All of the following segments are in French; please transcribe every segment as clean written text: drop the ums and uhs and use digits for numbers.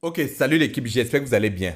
Ok, salut l'équipe, j'espère que vous allez bien.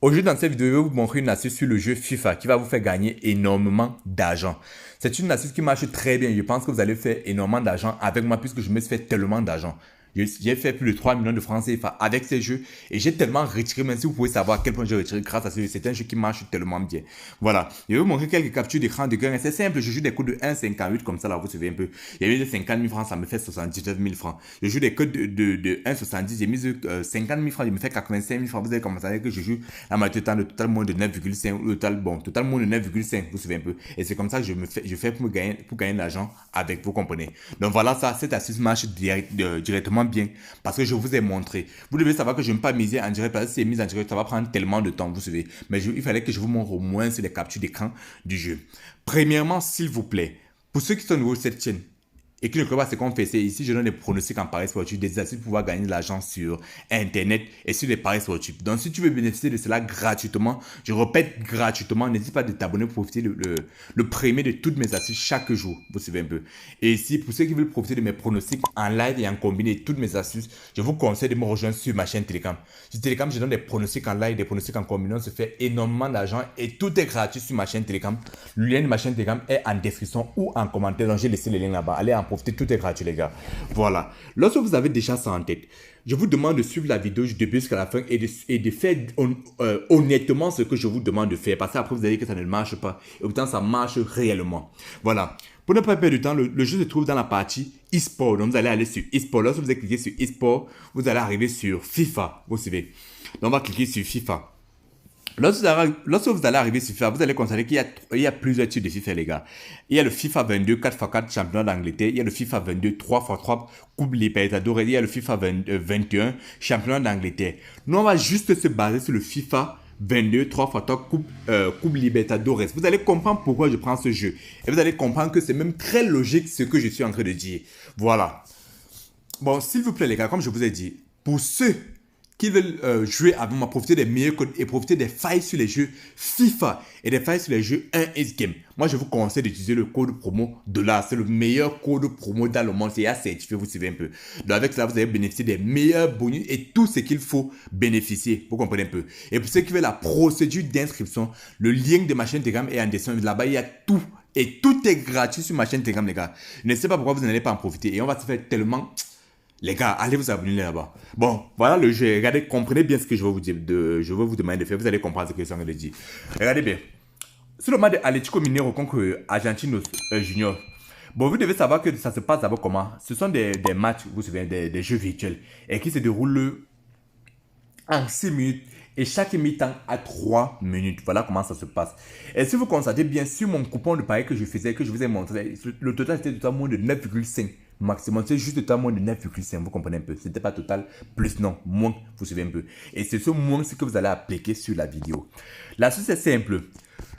Aujourd'hui, dans cette vidéo, je vais vous montrer une astuce sur le jeu FIFA qui va vous faire gagner énormément d'argent. C'est une astuce qui marche très bien. Je pense que vous allez faire énormément d'argent avec moi puisque je me suis fait tellement d'argent. J'ai fait plus de 3 millions de francs CFA avec ces jeux et j'ai tellement retiré, même si vous pouvez savoir à quel point j'ai retiré grâce à ce jeu. C'est un jeu qui marche tellement bien. Voilà. Je vais vous montrer quelques captures d'écran de gain. C'est simple, je joue des coups de 1,58 comme ça là, vous savez un peu. Il y a eu de 50 000 francs, ça me fait 79 000 francs. Je joue des codes de 1,70, j'ai mis 50 000 francs, je me fais 85 000 francs. Vous allez commencer avec que je joue la moitié du temps, le total moins de 9,5, le total, bon, total moins de 9,5, vous savez un peu. Et c'est comme ça que je fais pour gagner de l'argent avec, vous comprenez. Donc voilà ça, cette astuce marche directement bien parce que je vous ai montré. Vous devez savoir que je ne peux pas miser en direct parce que si c'est mis en direct, ça va prendre tellement de temps, vous savez. Mais il fallait que je vous montre au moins sur les captures d'écran du jeu. Premièrement, s'il vous plaît, pour ceux qui sont nouveaux sur cette chaîne, et qui ne connaissent pas ce qu'on fait, c'est ici, je donne des pronostics en paris sportifs, des astuces pour pouvoir gagner de l'argent sur Internet et sur les paris sportifs. Donc, si tu veux bénéficier de cela gratuitement, je répète gratuitement, n'hésite pas de t'abonner pour profiter le premier de toutes mes astuces chaque jour. Vous suivez un peu. Et ici, pour ceux qui veulent profiter de mes pronostics en live et en combiné toutes mes astuces, je vous conseille de me rejoindre sur ma chaîne Telegram. Sur Telegram, je donne des pronostics en live, des pronostics en combiné. On se fait énormément d'argent et tout est gratuit sur ma chaîne Telegram. Le lien de ma chaîne Telegram est en description ou en commentaire. Donc, j'ai laissé le lien là-bas. Allez en profiter, tout est gratuit, les gars. Voilà. Lorsque vous avez déjà ça en tête, je vous demande de suivre la vidéo du début jusqu'à la fin et de faire honnêtement ce que je vous demande de faire. Parce qu'après, vous allez dire que ça ne marche pas. Et pourtant, ça marche réellement. Voilà. Pour ne pas perdre de temps, le jeu se trouve dans la partie e-sport. Donc, vous allez aller sur e-sport. Lorsque vous allez cliquer sur e-sport, vous allez arriver sur FIFA. Vous suivez. Donc, on va cliquer sur FIFA. Lorsque vous allez arriver sur FIFA, vous allez constater qu'il y a plusieurs types de FIFA, les gars. Il y a le FIFA 22 4x4 championnat d'Angleterre. Il y a le FIFA 22 3x3 Coupe Libertadores. Il y a le FIFA 21 championnat d'Angleterre. Nous, on va juste se baser sur le FIFA 22 3x3 Coupe Libertadores. Vous allez comprendre pourquoi je prends ce jeu. Et vous allez comprendre que c'est même très logique ce que je suis en train de dire. Voilà. Bon, s'il vous plaît, les gars, comme je vous ai dit, pour ceux qui veulent jouer avec moi, profiter des meilleurs codes et profiter des failles sur les jeux FIFA et des failles sur les jeux 1x Game. Moi, je vous conseille d'utiliser le code promo $. C'est le meilleur code promo dans le monde. C'est certifié, vous suivez un peu. Donc, avec cela, vous allez bénéficier des meilleurs bonus et tout ce qu'il faut bénéficier. Vous comprenez un peu. Et pour ceux qui veulent la procédure d'inscription, le lien de ma chaîne Telegram est en dessin. Là-bas, il y a tout. Et tout est gratuit sur ma chain Telegram, les gars. Je ne sais pas pourquoi vous n'allez pas en profiter. Et on va se faire tellement... Les gars, allez vous abonner là-bas. Bon, voilà le jeu. Regardez, comprenez bien ce que je vais vous dire. Je vais vous demander de faire. Vous allez comprendre ce que je suis en train de dire. Regardez bien. Sur le match de Atlético Mineiro contre Argentinos Junior. Bon, vous devez savoir que ça se passe d'abord comment. Ce sont des matchs, vous savez, des jeux virtuels. Et qui se déroulent en 6 minutes. Et chaque mi-temps à 3 minutes. Voilà comment ça se passe. Et si vous constatez bien, sur mon coupon de pari que je faisais, que je vous ai montré, le total était total moins de 9,5 maximum. C'est juste total moins de 9,5. Vous comprenez un peu. C'était pas total plus, non. Moins, vous suivez un peu. Et c'est ce moins que vous allez appliquer sur la vidéo. La suite est simple.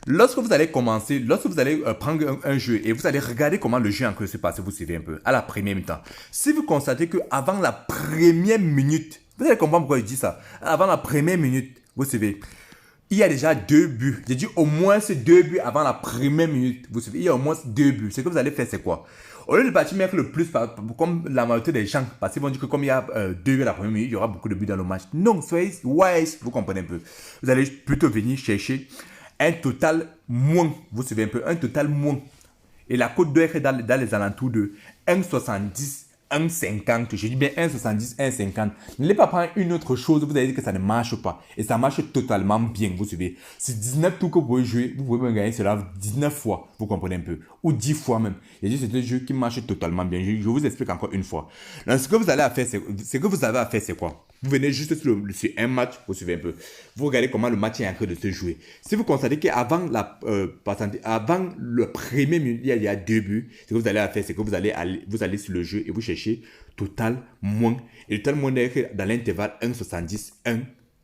Lorsque vous allez commencer, lorsque vous allez prendre un jeu et vous allez regarder comment le jeu en train de se passer, vous suivez un peu, à la première mi-temps. Si vous constatez que avant la première minute, vous allez comprendre pourquoi je dis ça. Avant la première minute, vous savez, il y a déjà 2 buts. J'ai dit au moins ces 2 buts avant la première minute. Vous savez, il y a au moins 2 buts. Ce que vous allez faire, c'est quoi? Au lieu de partir mettre le plus, comme la majorité des gens, parce qu'ils vont dire que comme il y a 2 buts à la première minute, il y aura beaucoup de buts dans le match. Non, soyez wise, vous comprenez un peu. Vous allez plutôt venir chercher un total moins. Vous savez un peu, un total moins. Et la cote doit être dans les alentours de 1,70. 1,50, je dis bien 1,70, 1,50. N'allez pas prendre une autre chose, vous allez dire que ça ne marche pas. Et ça marche totalement bien, vous suivez. C'est 19 tours que vous pouvez jouer, vous pouvez même gagner cela 19 fois, vous comprenez un peu. Ou 10 fois même. Et c'est un jeu qui marche totalement bien. Je vous explique encore une fois. Donc, ce que vous allez faire, c'est quoi? Vous venez juste sur un match, vous suivez un peu. Vous regardez comment le match est en train de se jouer. Si vous constatez qu'avant avant le premier minute, il y a 2 buts, ce que vous allez faire, c'est que vous allez sur le jeu et vous cherchez total moins. Et le total moins est dans l'intervalle 1,70,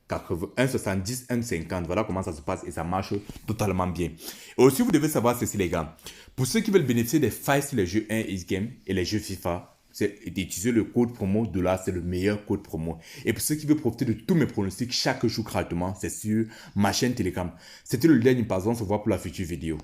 1,70, 1,50. Voilà comment ça se passe et ça marche totalement bien. Et aussi, vous devez savoir ceci, les gars. Pour ceux qui veulent bénéficier des failles sur les jeux 1x Game et les jeux FIFA, c'est d'utiliser le code promo $. C'est le meilleur code promo. Et pour ceux qui veulent profiter de tous mes pronostics chaque jour gratuitement, c'est sur ma chaîne Telegram. C'était le dernier, par exemple, on se voit pour la future vidéo.